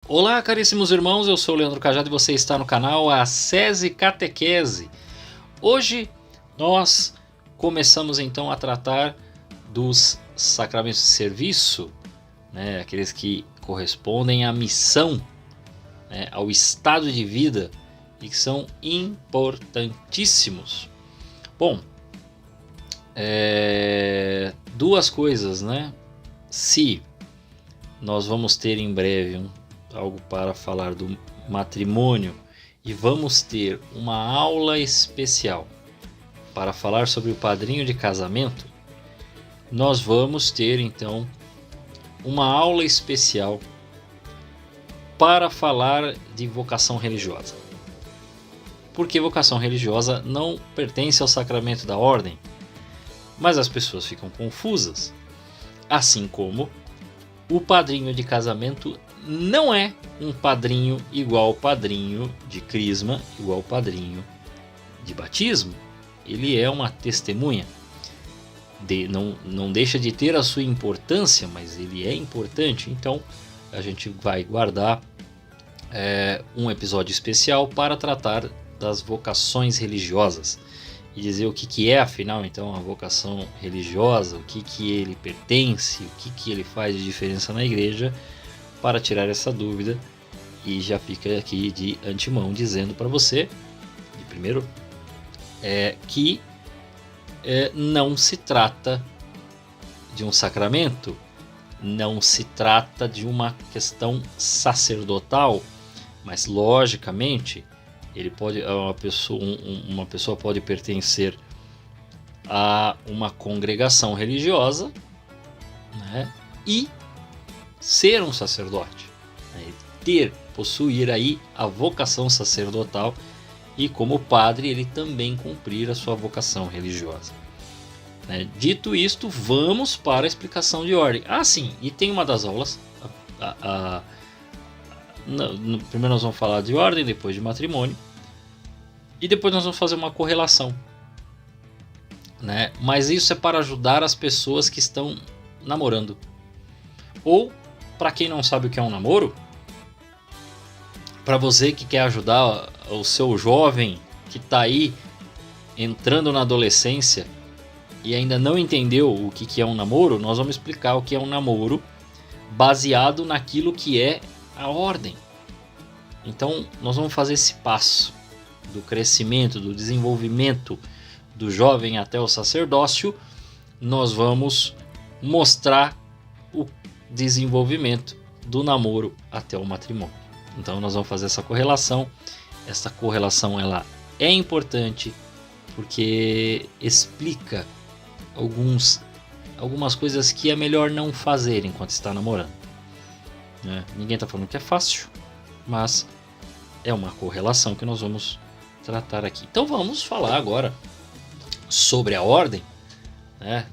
Olá, caríssimos irmãos, eu sou o Leandro Cajado e você está no canal Ascese Catequese. Hoje nós começamos então a tratar dos sacramentos de serviço, aqueles que correspondem à missão, ao estado de vida e que são importantíssimos. Bom, duas coisas, Se nós vamos ter em breve algo para falar do matrimônio e vamos ter uma aula especial para falar sobre o padrinho de casamento, nós vamos ter então uma aula especial para falar de vocação religiosa. Porque vocação religiosa não pertence ao sacramento da ordem, mas as pessoas ficam confusas, assim como o padrinho de casamento não é um padrinho igual ao padrinho de crisma, igual ao padrinho de batismo. Ele é uma testemunha. Não deixa de ter a sua importância, mas ele é importante. Então a gente vai guardar um episódio especial para tratar das vocações religiosas e dizer o que é afinal então a vocação religiosa, o que ele pertence, o que ele faz de diferença na igreja, para tirar essa dúvida. E já fica aqui de antemão dizendo para você, de primeiro, que não se trata de um sacramento, não se trata de uma questão sacerdotal, mas logicamente uma pessoa pode pertencer a uma congregação religiosa, e ser um sacerdote, possuir aí a vocação sacerdotal e como padre ele também cumprir a sua vocação religiosa. Dito isto, vamos para a explicação de ordem. Sim, e tem uma das aulas, primeiro nós vamos falar de ordem, depois de matrimônio, e depois nós vamos fazer uma correlação. Mas isso é para ajudar as pessoas que estão namorando. Ou, para quem não sabe o que é um namoro, para você que quer ajudar o seu jovem que está aí entrando na adolescência e ainda não entendeu o que é um namoro, nós vamos explicar o que é um namoro baseado naquilo que é a ordem. Então nós vamos fazer esse passo do crescimento, do desenvolvimento do jovem até o sacerdócio. Nós vamos mostrar o desenvolvimento do namoro até o matrimônio. Então nós vamos fazer essa correlação. Essa correlação ela é importante porque explica algumas coisas que é melhor não fazer enquanto está namorando. Ninguém está falando que é fácil, mas é uma correlação que nós vamos tratar aqui. Então vamos falar agora sobre a ordem.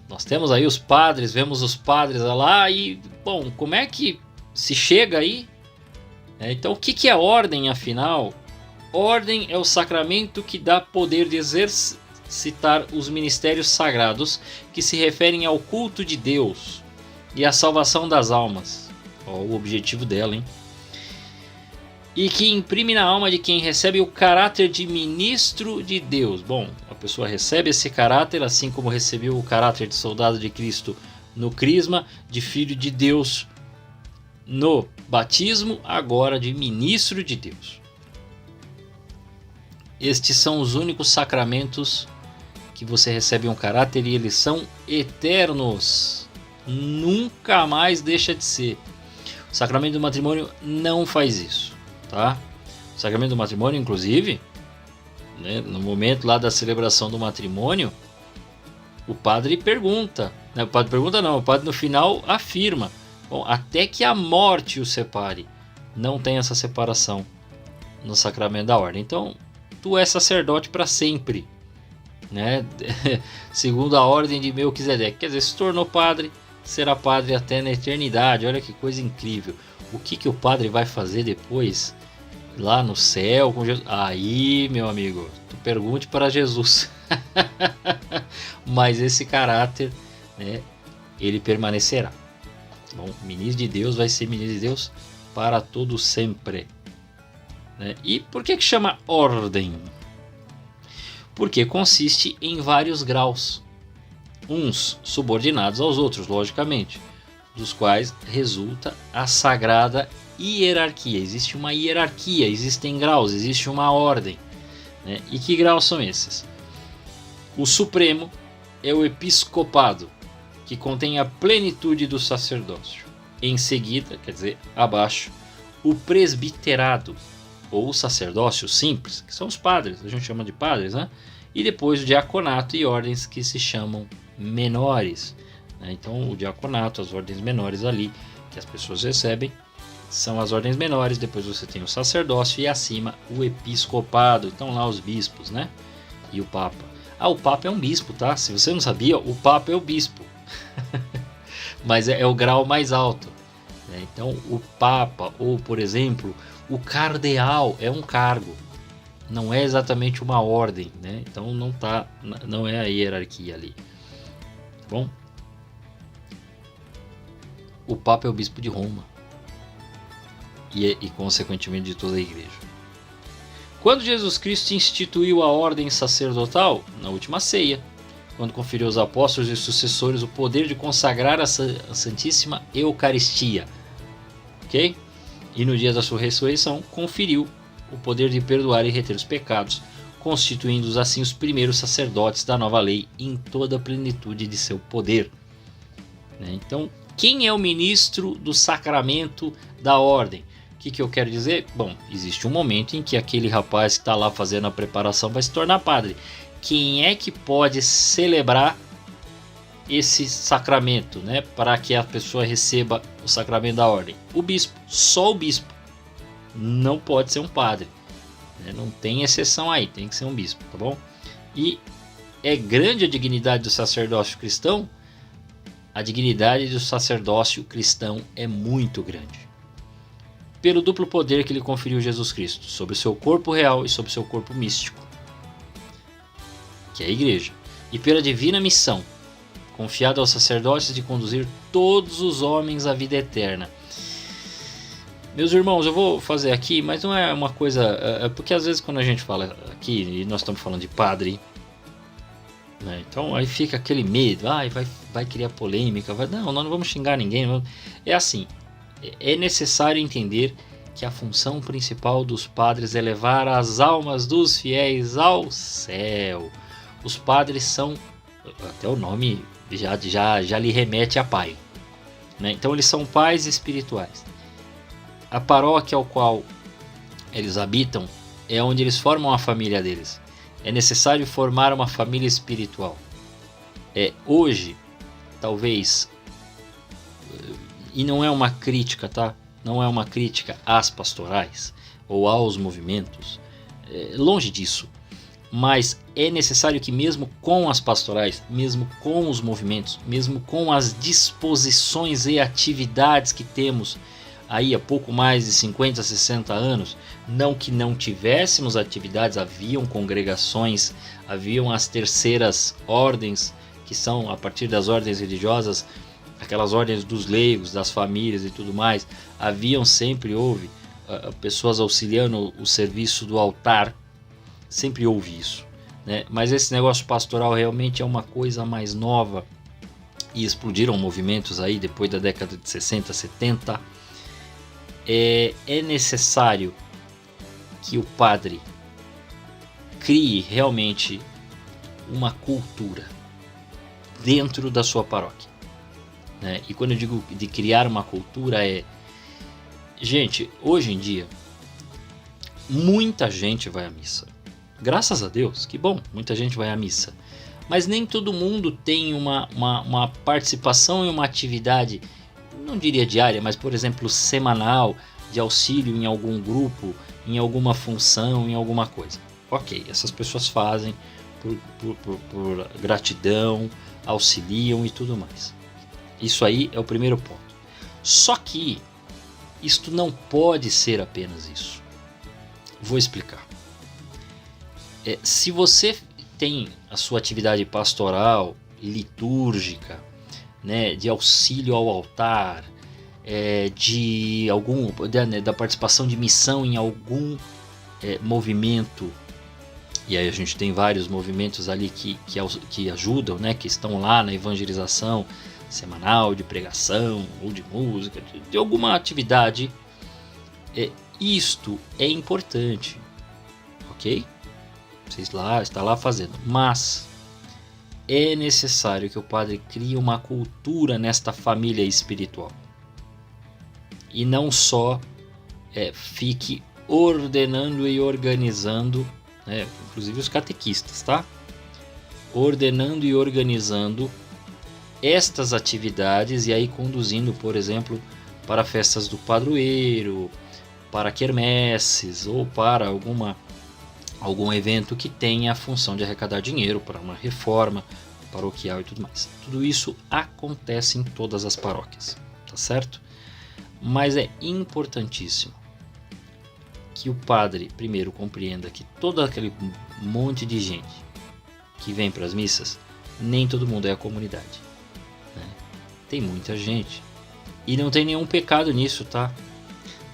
Nós temos aí os padres, vemos os padres lá e, bom, como é que se chega aí? Então o que é a ordem afinal? Ordem é o sacramento que dá poder de exercitar os ministérios sagrados que se referem ao culto de Deus e à salvação das almas. O objetivo dela, e que imprime na alma de quem recebe o caráter de ministro de Deus. Bom, a pessoa recebe esse caráter, assim como recebeu o caráter de soldado de Cristo no crisma, de filho de Deus no batismo, agora de ministro de Deus. Estes são os únicos sacramentos que você recebe um caráter e eles são eternos. Nunca mais deixa de ser. O sacramento do matrimônio não faz isso. O sacramento do matrimônio, inclusive, no momento lá da celebração do matrimônio, o padre pergunta, o padre no final afirma, até que a morte o separe. Não tem essa separação no sacramento da ordem. Então, tu és sacerdote para sempre, segundo a ordem de Melquisedeque. Quer dizer, se tornou padre, será padre até na eternidade. Olha que coisa incrível. O que o padre vai fazer depois, lá no céu com Jesus? Aí, meu amigo, tu pergunte para Jesus. Mas esse caráter, ele permanecerá. Bom, ministro de Deus vai ser ministro de Deus para todo sempre. Né? E por que chama ordem? Porque consiste em vários graus, uns subordinados aos outros, logicamente, dos quais resulta a sagrada hierarquia. Existe uma hierarquia, existem graus, existe uma ordem. Né? E que graus são esses? O supremo é o episcopado, que contém a plenitude do sacerdócio. Em seguida, quer dizer, abaixo, o presbiterado, ou sacerdócio simples, que são os padres, a gente chama de padres, né? E depois o diaconato e ordens que se chamam menores. Né? Então o diaconato, as ordens menores ali, que as pessoas recebem, são as ordens menores, depois você tem o sacerdócio e acima o episcopado, então lá os bispos, né? E o papa. O papa é um bispo, tá? Se você não sabia, o papa é o bispo. Mas é o grau mais alto. Né? Então o papa, ou por exemplo, o cardeal é um cargo, não é exatamente uma ordem, né? Então não é a hierarquia ali, tá bom? O Papa é o bispo de Roma e consequentemente de toda a igreja. Quando Jesus Cristo instituiu a ordem sacerdotal? Na última ceia, quando conferiu aos apóstolos e sucessores o poder de consagrar a Santíssima Eucaristia, ok? E no dia da sua ressurreição, conferiu o poder de perdoar e reter os pecados, constituindo-os assim os primeiros sacerdotes da nova lei em toda a plenitude de seu poder. Então, quem é o ministro do sacramento da ordem? O que eu quero dizer? Bom, existe um momento em que aquele rapaz que está lá fazendo a preparação vai se tornar padre. Quem é que pode celebrar esse sacramento, né, para que a pessoa receba o sacramento da ordem? O bispo, só o bispo. Não pode ser um padre, né? Não tem exceção aí, tem que ser um bispo, tá bom? E é grande a dignidade do sacerdócio cristão? A dignidade do sacerdócio cristão é muito grande, pelo duplo poder que lhe conferiu Jesus Cristo, sobre o seu corpo real e sobre o seu corpo místico, que é a igreja, e pela divina missão confiada aos sacerdotes de conduzir todos os homens à vida eterna. Meus irmãos, eu vou fazer aqui, mas não é uma coisa... porque às vezes quando a gente fala aqui, e nós estamos falando de padre, né, então aí fica aquele medo, vai criar polêmica, não, nós não vamos xingar ninguém. É assim, é necessário entender que a função principal dos padres é levar as almas dos fiéis ao céu. Os padres são, até o nome já lhe remete a pai, né? Então eles são pais espirituais. A paróquia ao qual eles habitam é onde eles formam a família deles. É necessário formar uma família espiritual. Hoje, talvez, e não é uma crítica, tá? Não é uma crítica às pastorais ou aos movimentos, longe disso. Mas é necessário que mesmo com as pastorais, mesmo com os movimentos, mesmo com as disposições e atividades que temos aí há pouco mais de 50, 60 anos, não que não tivéssemos atividades, haviam congregações, haviam as terceiras ordens, que são a partir das ordens religiosas, aquelas ordens dos leigos, das famílias e tudo mais, houve pessoas auxiliando o serviço do altar, sempre houve isso, né? Mas esse negócio pastoral realmente é uma coisa mais nova e explodiram movimentos aí depois da década de 60, 70. É necessário que o padre crie realmente uma cultura dentro da sua paróquia, né? E quando eu digo de criar uma cultura gente, hoje em dia muita gente vai à missa, graças a Deus, que bom, muita gente vai à missa, mas nem todo mundo tem uma participação em uma atividade, não diria diária, mas por exemplo semanal, de auxílio em algum grupo, em alguma função, em alguma coisa. Ok, essas pessoas fazem por gratidão, auxiliam e tudo mais. Isso aí é o primeiro ponto. Só que isto não pode ser apenas isso. Vou explicar. Se você tem a sua atividade pastoral, litúrgica, né, de auxílio ao altar, da participação de missão em algum movimento. E aí a gente tem vários movimentos ali que ajudam, né, que estão lá na evangelização semanal, de pregação ou de música, de alguma atividade. Isto é importante, ok? Você está lá fazendo, mas é necessário que o padre crie uma cultura nesta família espiritual e não só fique ordenando e organizando, inclusive os catequistas, tá? Ordenando e organizando estas atividades e aí conduzindo, por exemplo, para festas do padroeiro, para quermesses ou para algum evento que tenha a função de arrecadar dinheiro para uma reforma paroquial e tudo mais. Tudo isso acontece em todas as paróquias, tá certo? Mas é importantíssimo que o padre primeiro compreenda que todo aquele monte de gente que vem para as missas, nem todo mundo é a comunidade, né? Tem muita gente e não tem nenhum pecado nisso, tá?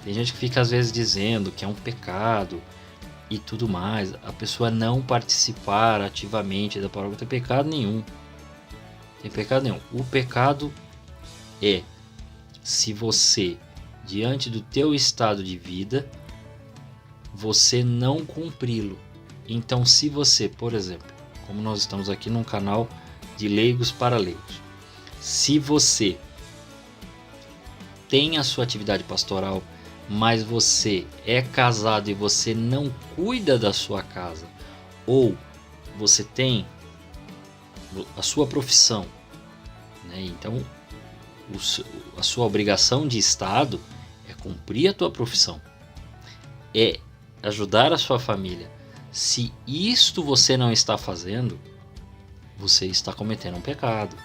Tem gente que fica às vezes dizendo que é um pecado e tudo mais. A pessoa não participar ativamente da paróquia não tem pecado nenhum. Tem pecado nenhum. O pecado é se você, diante do teu estado de vida, você não cumpri-lo. Então, se você, por exemplo, como nós estamos aqui num canal de leigos para leigos, se você tem a sua atividade pastoral, mas você é casado e você não cuida da sua casa, ou você tem a sua profissão, né? Então a sua obrigação de Estado é cumprir a tua profissão, é ajudar a sua família. Se isto você não está fazendo, você está cometendo um pecado.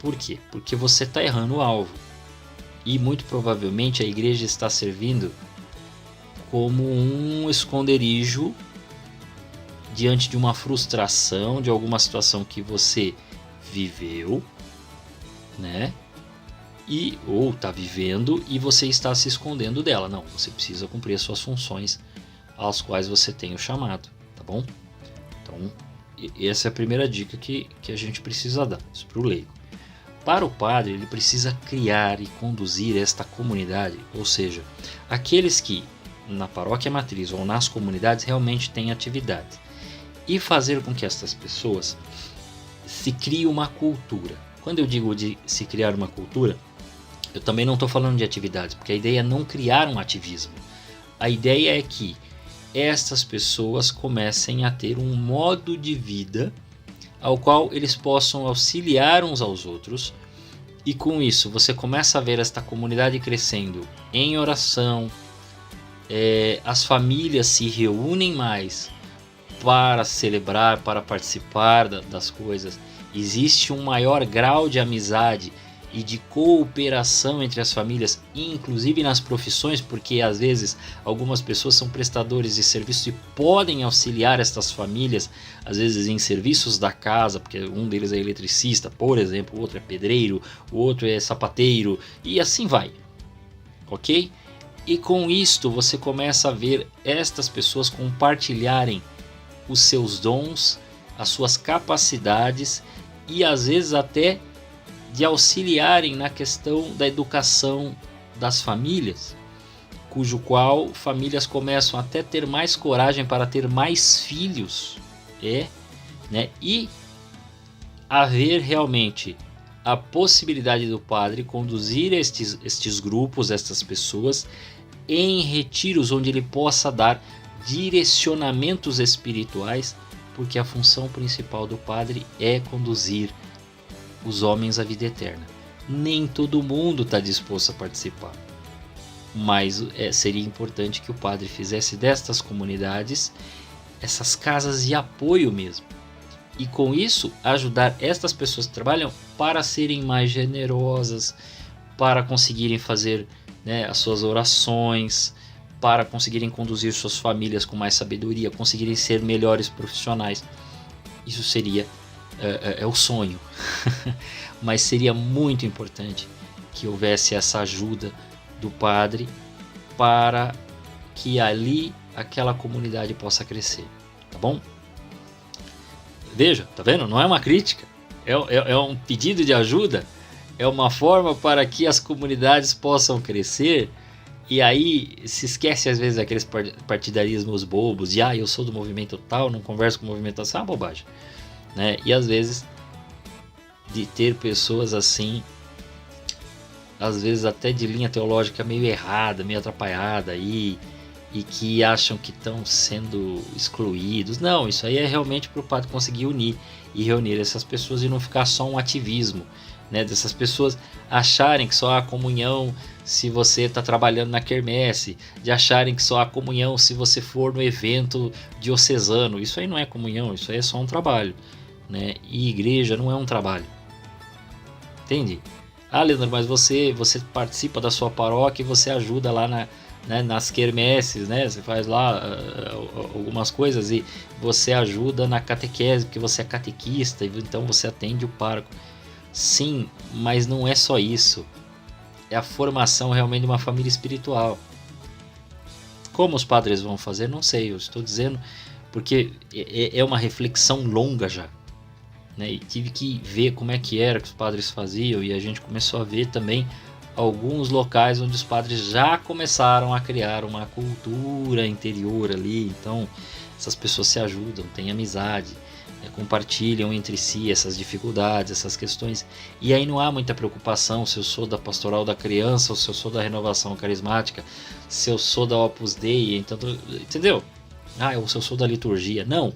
Por quê? Porque você está errando o alvo. E muito provavelmente a igreja está servindo como um esconderijo diante de uma frustração, de alguma situação que você viveu, né? Ou está vivendo e você está se escondendo dela. Não, você precisa cumprir as suas funções às quais você tem o chamado, tá bom? Então, essa é a primeira dica que a gente precisa dar, isso para o leigo. Para o padre, ele precisa criar e conduzir esta comunidade, ou seja, aqueles que na paróquia matriz ou nas comunidades realmente têm atividade, e fazer com que estas pessoas se crie uma cultura. Quando eu digo de se criar uma cultura, eu também não estou falando de atividades, porque a ideia é não criar um ativismo. A ideia é que estas pessoas comecem a ter um modo de vida ao qual eles possam auxiliar uns aos outros, e com isso você começa a ver esta comunidade crescendo em oração, as famílias se reúnem mais para celebrar, para participar das coisas, existe um maior grau de amizade e de cooperação entre as famílias, inclusive nas profissões, porque às vezes algumas pessoas são prestadores de serviço e podem auxiliar estas famílias, às vezes em serviços da casa, porque um deles é eletricista, por exemplo, o outro é pedreiro, o outro é sapateiro, e assim vai, ok? E com isto você começa a ver estas pessoas compartilharem os seus dons, as suas capacidades e às vezes até de auxiliarem na questão da educação das famílias, cujo qual famílias começam até ter mais coragem para ter mais filhos, né? E haver realmente a possibilidade do padre conduzir estes grupos, estas pessoas, em retiros onde ele possa dar direcionamentos espirituais, porque a função principal do padre é conduzir os homens à vida eterna. Nem todo mundo está disposto a participar, mas seria importante que o padre fizesse destas comunidades essas casas de apoio mesmo, e com isso ajudar estas pessoas que trabalham para serem mais generosas, para conseguirem fazer, né, as suas orações, para conseguirem conduzir suas famílias com mais sabedoria, conseguirem ser melhores profissionais. Isso seria o sonho, mas seria muito importante que houvesse essa ajuda do padre para que ali aquela comunidade possa crescer, tá bom? Veja, tá vendo? Não é uma crítica, é um pedido de ajuda, é uma forma para que as comunidades possam crescer. E aí se esquece às vezes aqueles partidarismos bobos de eu sou do movimento tal, não converso com o movimento tal, isso é uma bobagem, né? E às vezes de ter pessoas assim, às vezes até de linha teológica meio errada, meio atrapalhada aí, e que acham que estão sendo excluídos. Não, isso aí é realmente para o padre conseguir unir e reunir essas pessoas e não ficar só um ativismo, né? Dessas pessoas acharem que só há comunhão se você está trabalhando na quermesse, de acharem que só há comunhão se você for no evento diocesano. Isso aí não é comunhão, isso aí é só um trabalho, né? E igreja não é um trabalho, entende? Leandro, mas você participa da sua paróquia e você ajuda lá nas quermesses, né? Você faz lá algumas coisas e você ajuda na catequese, porque você é catequista, então você atende o pároco. Sim, mas não é só isso. É a formação realmente de uma família espiritual. Como os padres vão fazer, não sei. Eu estou dizendo porque é uma reflexão longa já, né? E tive que ver como é que era que os padres faziam, e a gente começou a ver também alguns locais onde os padres já começaram a criar uma cultura interior ali. Então essas pessoas se ajudam, têm amizade, compartilham entre si essas dificuldades, essas questões, e aí não há muita preocupação se eu sou da pastoral da criança ou se eu sou da renovação carismática, se eu sou da Opus Dei, então, entendeu? Ou se eu sou da liturgia. Não,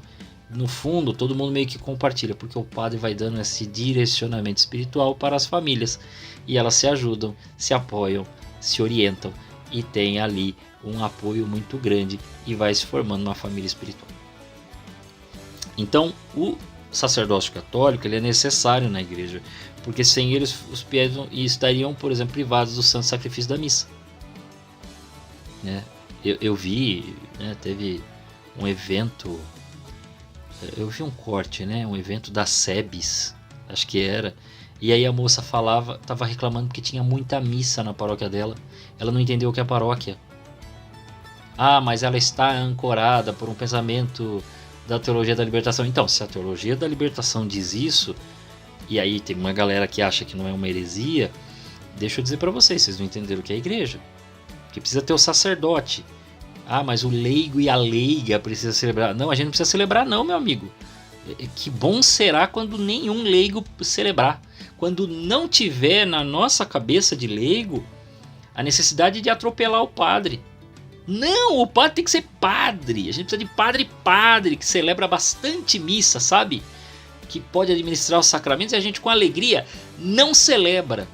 no fundo todo mundo meio que compartilha, porque o padre vai dando esse direcionamento espiritual para as famílias, e elas se ajudam, se apoiam, se orientam, e tem ali um apoio muito grande, e vai se formando uma família espiritual. Então, o sacerdócio católico ele é necessário na igreja, porque sem ele os fiéis estariam, por exemplo, privados do santo sacrifício da missa, né? Eu vi, né, teve um evento, eu vi um corte, né, um evento da SEBS, acho que era, e aí a moça estava reclamando porque tinha muita missa na paróquia dela, ela não entendeu o que é paróquia. Mas ela está ancorada por um pensamento da teologia da libertação. Então, se a teologia da libertação diz isso, e aí tem uma galera que acha que não é uma heresia, deixa eu dizer para vocês não entenderam o que é a igreja, que precisa ter o sacerdote. Mas o leigo e a leiga precisa celebrar. Não, a gente não precisa celebrar não, meu amigo. Que bom será quando nenhum leigo celebrar, quando não tiver na nossa cabeça de leigo a necessidade de atropelar o padre. Não, o padre tem que ser padre. A gente precisa de padre que celebra bastante missa, sabe? Que pode administrar os sacramentos, e a gente com alegria não celebra.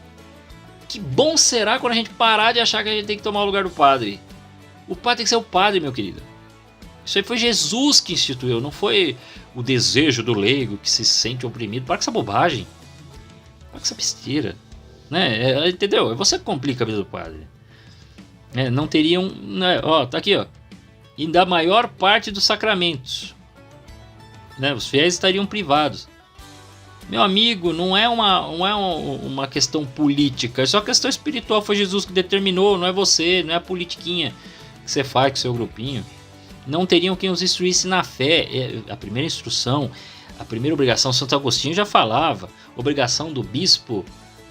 Que bom será quando a gente parar de achar que a gente tem que tomar o lugar do padre. O padre tem que ser o padre, meu querido. Isso aí foi Jesus que instituiu, não foi o desejo do leigo que se sente oprimido. Para com essa bobagem. Para com essa besteira, né? Entendeu? Você que complica a vida do padre. Não teriam, né? Tá aqui, e da maior parte dos sacramentos, né? Os fiéis estariam privados. Meu amigo, não é uma questão política, é só questão espiritual. Foi Jesus que determinou, não é você, não é a politiquinha que você faz com o seu grupinho. Não teriam quem os instruísse na fé. A primeira instrução, a primeira obrigação, Santo Agostinho já falava, obrigação do bispo,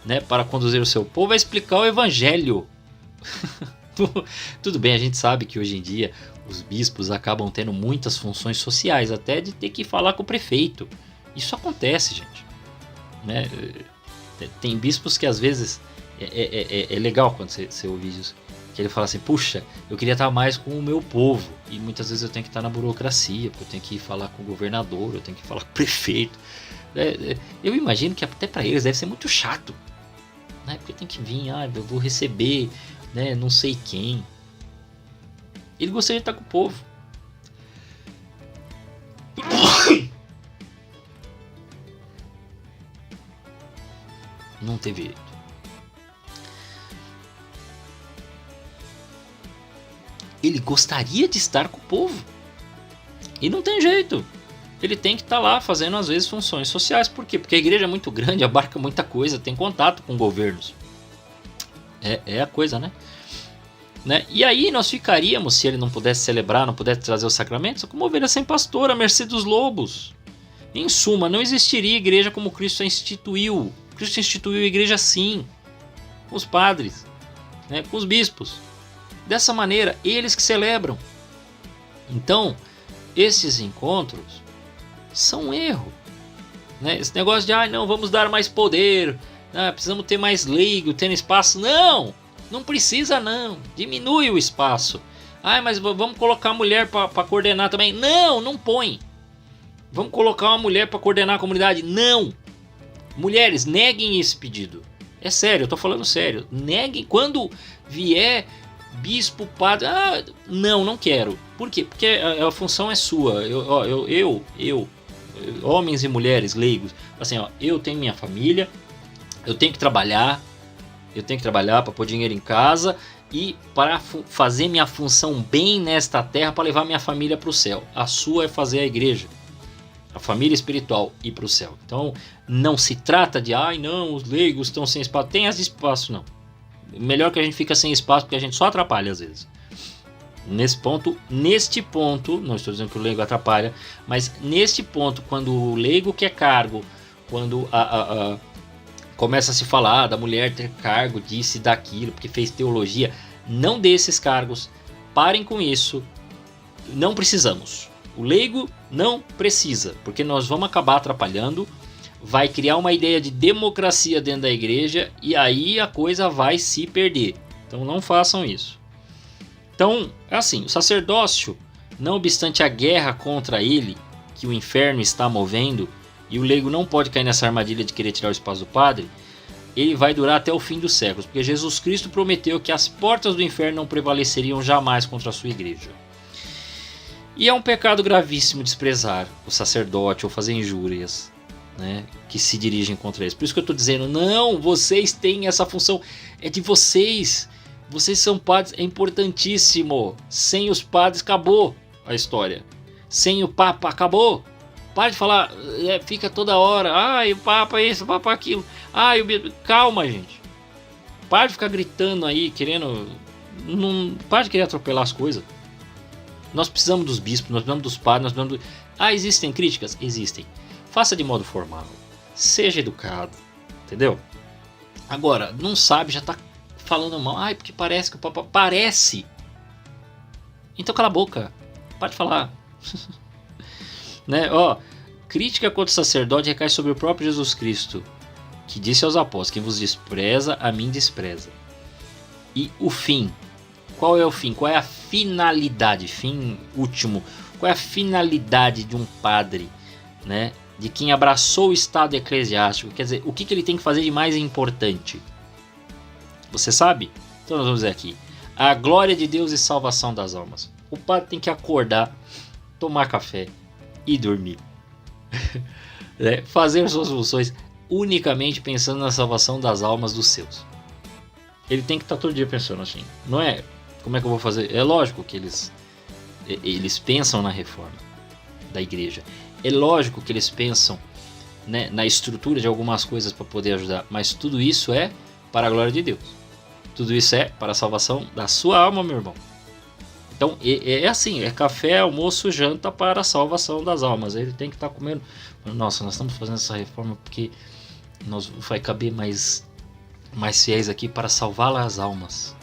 né, para conduzir o seu povo é explicar o evangelho. Tudo bem, a gente sabe que hoje em dia os bispos acabam tendo muitas funções sociais, até de ter que falar com o prefeito. Isso acontece, gente, né? Tem bispos que às vezes é legal quando você ouve isso, que ele fala assim: puxa, eu queria estar mais com o meu povo, e muitas vezes eu tenho que estar na burocracia, porque eu tenho que ir falar com o governador, eu tenho que falar com o prefeito. Eu imagino que até para eles deve ser muito chato, né? Porque tem que vir, eu vou receber, né, não sei quem. Ele gostaria de estar com o povo. Não teve jeito. Ele gostaria de estar com o povo. E não tem jeito. Ele tem que estar lá fazendo às vezes funções sociais. Por quê? Porque a igreja é muito grande, abarca muita coisa, tem contato com governos. É a coisa, né? E aí nós ficaríamos, se ele não pudesse celebrar, não pudesse trazer os sacramentos, como ovelha sem pastor, à mercê dos lobos. Em suma, não existiria igreja como Cristo a instituiu. Cristo instituiu a igreja assim, com os padres, né, com os bispos. Dessa maneira, eles que celebram. Então, esses encontros são um erro. Né? Esse negócio de, não, vamos dar mais poder, precisamos ter mais leigo, ter espaço. Não precisa não, diminui o espaço. Mas vamos colocar a mulher para coordenar também. Não põe. Vamos colocar uma mulher para coordenar a comunidade. Não. Mulheres, neguem esse pedido. É sério, eu tô falando sério. Neguem quando vier bispo, padre. Não quero. Por quê? Porque a função é sua. Eu, homens e mulheres leigos, assim, eu tenho minha família, eu tenho que trabalhar para pôr dinheiro em casa e para fazer minha função bem nesta terra, para levar minha família para o céu. A sua é fazer a igreja, a família espiritual, ir para o céu. Então não se trata de não, os leigos estão sem espaço. Tem esse espaço, não. Melhor que a gente fica sem espaço, porque a gente só atrapalha às vezes. Neste ponto, não estou dizendo que o leigo atrapalha, mas neste ponto, quando o leigo quer cargo, quando começa a se falar da mulher ter cargo disso e daquilo, porque fez teologia, não dê esses cargos, parem com isso, não precisamos. O leigo não precisa, porque nós vamos acabar atrapalhando, vai criar uma ideia de democracia dentro da igreja e aí a coisa vai se perder. Então não façam isso. Então, assim, o sacerdócio, não obstante a guerra contra ele, que o inferno está movendo, e o leigo não pode cair nessa armadilha de querer tirar o espaço do padre, ele vai durar até o fim dos séculos, porque Jesus Cristo prometeu que as portas do inferno não prevaleceriam jamais contra a sua igreja. E é um pecado gravíssimo desprezar o sacerdote ou fazer injúrias, né, que se dirigem contra eles. Por isso que eu estou dizendo, não, vocês têm essa função, é de vocês. Vocês são padres, é importantíssimo. Sem os padres acabou a história. Sem o Papa acabou. Para de falar, fica toda hora, o Papa isso, o Papa aquilo. Calma, gente. Para de ficar gritando aí, querendo. Para de querer atropelar as coisas. Nós precisamos dos bispos, nós precisamos dos padres, nós precisamos existem críticas? Existem. Faça de modo formal. Seja educado. Entendeu? Agora, não sabe, já tá falando mal. Porque parece que o Papa... Parece! Então cala a boca. Para de falar. Né? Crítica contra o sacerdote recai sobre o próprio Jesus Cristo, que disse aos apóstolos, quem vos despreza, a mim despreza. E o fim. Qual é o fim? Qual é a finalidade? Fim último. Qual é a finalidade de um padre, né? De quem abraçou o estado eclesiástico? Quer dizer, o que ele tem que fazer de mais importante? Você sabe? Então nós vamos ver aqui. A glória de Deus e salvação das almas. O padre tem que acordar, tomar café e dormir. Fazer suas funções unicamente pensando na salvação das almas dos seus. Ele tem que estar todo dia pensando assim. Não é? Como é que eu vou fazer? É lógico que eles pensam na reforma da igreja. É lógico que eles pensam, né, na estrutura de algumas coisas para poder ajudar. Mas tudo isso é para a glória de Deus. Tudo isso é para a salvação da sua alma, meu irmão. Então é assim, é café, almoço, janta para a salvação das almas. Ele tem que estar comendo. Nossa, nós estamos fazendo essa reforma porque nós vai caber mais fiéis aqui para salvar as almas.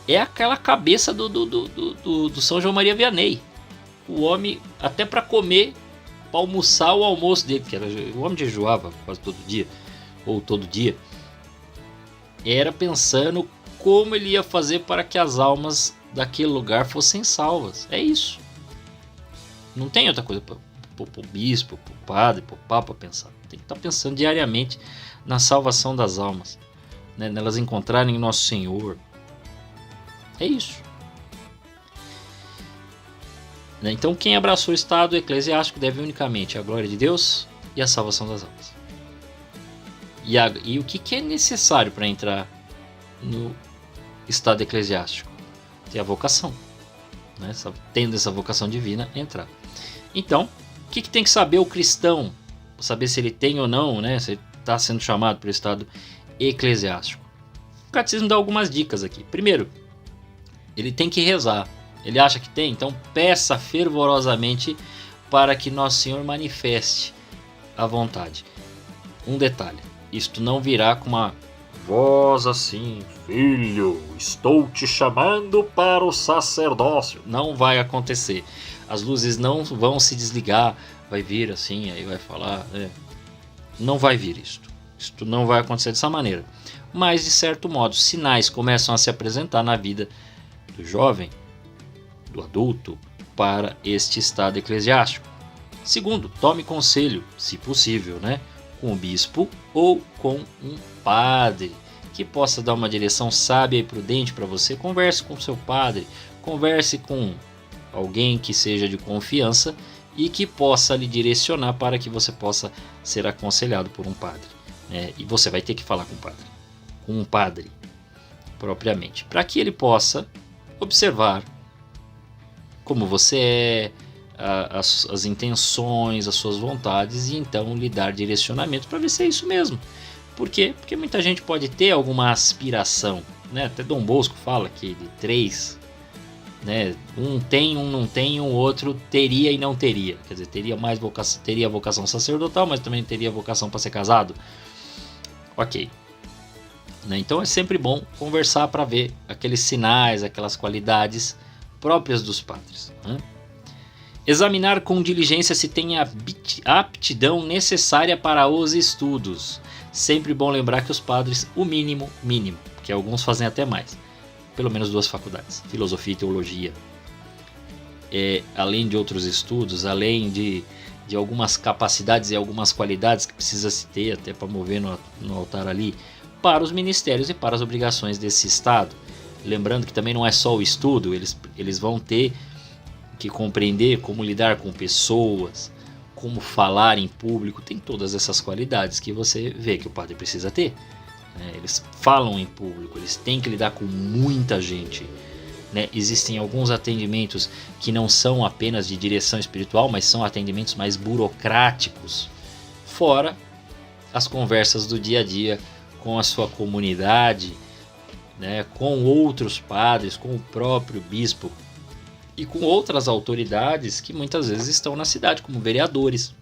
É aquela cabeça do São João Maria Vianney. O homem, até para comer, para almoçar o almoço dele, que era, o homem jejuava quase todo dia, ou todo dia, era pensando como ele ia fazer para que as almas daquele lugar fossem salvas. É isso. Não tem outra coisa para o bispo, para o padre, para o papa pensar. Tem que estar pensando diariamente na salvação das almas, né? Nelas encontrarem Nosso Senhor. É isso. Então quem abraçou o estado eclesiástico deve unicamente a glória de Deus e a salvação das almas. E o que é necessário para entrar no estado eclesiástico? Ter a vocação, né? Tendo essa vocação divina, entrar. Então, o que tem que saber o cristão? Saber se ele tem ou não, né? Se ele está sendo chamado para o estado eclesiástico. catecismo dá algumas dicas aqui. Primeiro, ele tem que rezar. Ele acha que tem, então peça fervorosamente para que Nosso Senhor manifeste a vontade. Um detalhe, isto não virá com uma voz assim: filho, estou te chamando para o sacerdócio. Não vai acontecer. As luzes não vão se desligar, vai vir assim, aí vai falar. Não vai vir isto. Isto não vai acontecer dessa maneira. Mas, de certo modo, sinais começam a se apresentar na vida do jovem, do adulto, para este estado eclesiástico. Segundo, tome conselho, se possível, com o bispo ou com um padre que possa dar uma direção sábia e prudente para você. Converse com seu padre, converse com alguém que seja de confiança e que possa lhe direcionar para que você possa ser aconselhado por um padre. E você vai ter que falar com um padre propriamente, para que ele possa observar como você é, as intenções, as suas vontades, e então lhe dar direcionamento para ver se é isso mesmo. Por quê? Porque muita gente pode ter alguma aspiração, até Dom Bosco fala que de 3, um tem, um não tem, um outro teria e não teria. Quer dizer, teria vocação sacerdotal, mas também teria vocação para ser casado. Ok. Então é sempre bom conversar para ver aqueles sinais, aquelas qualidades próprias dos padres. Examinar com diligência se tem a aptidão necessária para os estudos. Sempre bom lembrar que os padres, o mínimo, porque alguns fazem até mais, pelo menos 2 faculdades, filosofia e teologia. Além de outros estudos, além de algumas capacidades e algumas qualidades que precisa se ter até para mover no altar ali, para os ministérios e para as obrigações desse estado. Lembrando que também não é só o estudo, eles vão ter que compreender como lidar com pessoas, como falar em público. Tem todas essas qualidades que você vê que o padre precisa ter. Eles falam em público, eles têm que lidar com muita gente. Existem alguns atendimentos que não são apenas de direção espiritual, mas são atendimentos mais burocráticos. Fora as conversas do dia a dia com a sua comunidade, com outros padres, com o próprio bispo e com outras autoridades que muitas vezes estão na cidade, como vereadores,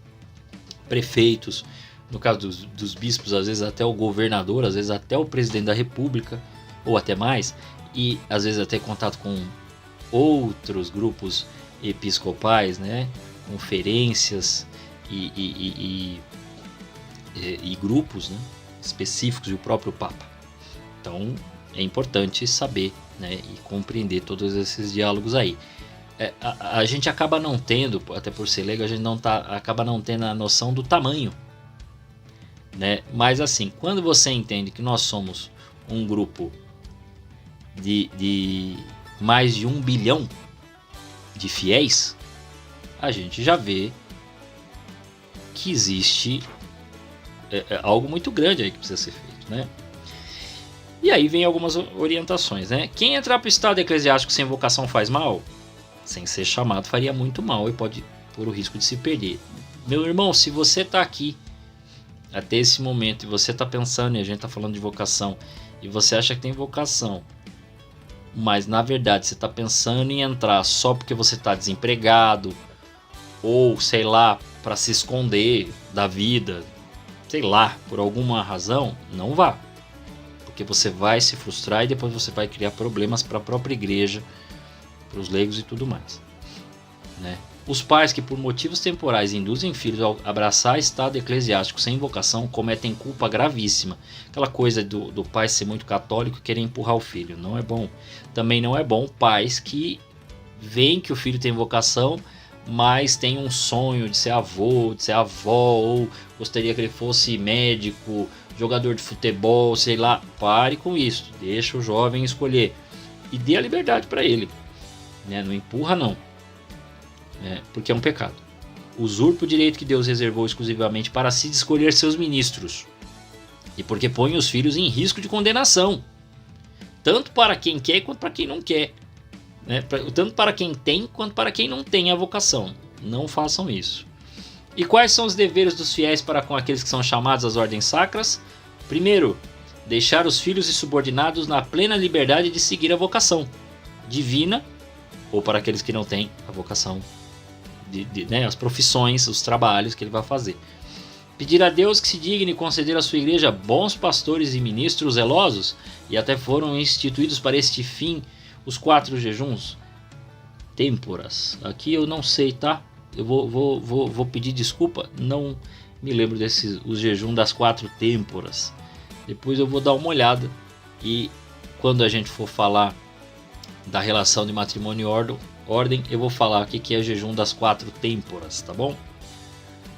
prefeitos, no caso dos bispos, às vezes até o governador, às vezes até o presidente da república, ou até mais, e às vezes até contato com outros grupos episcopais, conferências e grupos específicos, e o próprio Papa. Então é importante saber e compreender todos esses diálogos aí. A gente acaba não tendo, até por ser leigo, a gente acaba não tendo a noção do tamanho. Mas assim, quando você entende que nós somos um grupo de mais de 1 bilhão de fiéis, a gente já vê que existe algo muito grande aí que precisa ser feito, E aí vem algumas orientações, Quem entrar para o estado eclesiástico sem vocação faz mal? Sem ser chamado faria muito mal e pode pôr o risco de se perder. Meu irmão, se você está aqui até esse momento e você está pensando, e a gente está falando de vocação, e você acha que tem vocação, mas na verdade você está pensando em entrar só porque você está desempregado, ou sei lá, para se esconder da vida, sei lá, por alguma razão, não vá. Porque você vai se frustrar e depois você vai criar problemas para a própria igreja, para os leigos e tudo mais. Os pais que por motivos temporais induzem filhos a abraçar estado eclesiástico sem vocação cometem culpa gravíssima. Aquela coisa do pai ser muito católico e querer empurrar o filho, não é bom. Também não é bom pais que veem que o filho tem vocação, mas tem um sonho de ser avô, de ser avó, ou gostaria que ele fosse médico, jogador de futebol, sei lá. Pare com isso, deixa o jovem escolher e dê a liberdade para ele, não empurra não, porque é um pecado. Usurpa o direito que Deus reservou exclusivamente para si de escolher seus ministros, e porque põe os filhos em risco de condenação, tanto para quem quer quanto para quem não quer, tanto para quem tem quanto para quem não tem a vocação. Não façam isso. E quais são os deveres dos fiéis para com aqueles que são chamados às ordens sacras? Primeiro, deixar os filhos e subordinados na plena liberdade de seguir a vocação divina, ou para aqueles que não têm a vocação, né, as profissões, os trabalhos que ele vai fazer. Pedir a Deus que se digne conceder à sua igreja bons pastores e ministros zelosos, e até foram instituídos para este fim os 4 jejuns têmporas. Aqui eu não sei, tá? Eu vou pedir desculpa, não me lembro desses os jejum das 4 têmporas. Depois eu vou dar uma olhada, e quando a gente for falar da relação de matrimônio e ordem, eu vou falar o que é o jejum das 4 têmporas, tá bom?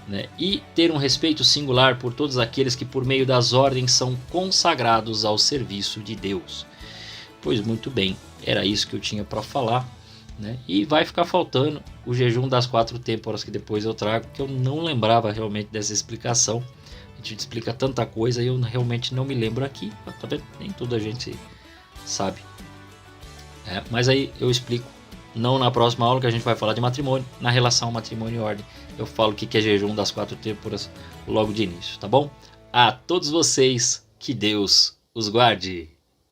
Né? E ter um respeito singular por todos aqueles que por meio das ordens são consagrados ao serviço de Deus. Pois muito bem, era isso que eu tinha para falar, né? E vai ficar faltando o jejum das 4 têmporas que depois eu trago, que eu não lembrava realmente dessa explicação. A gente explica tanta coisa e eu realmente não me lembro aqui, tá vendo? Nem tudo a gente sabe. Mas aí eu explico, não na próxima aula, que a gente vai falar de matrimônio, na relação matrimônio e ordem. Eu falo o que é jejum das 4 têmporas logo de início, tá bom? A todos vocês, que Deus os guarde.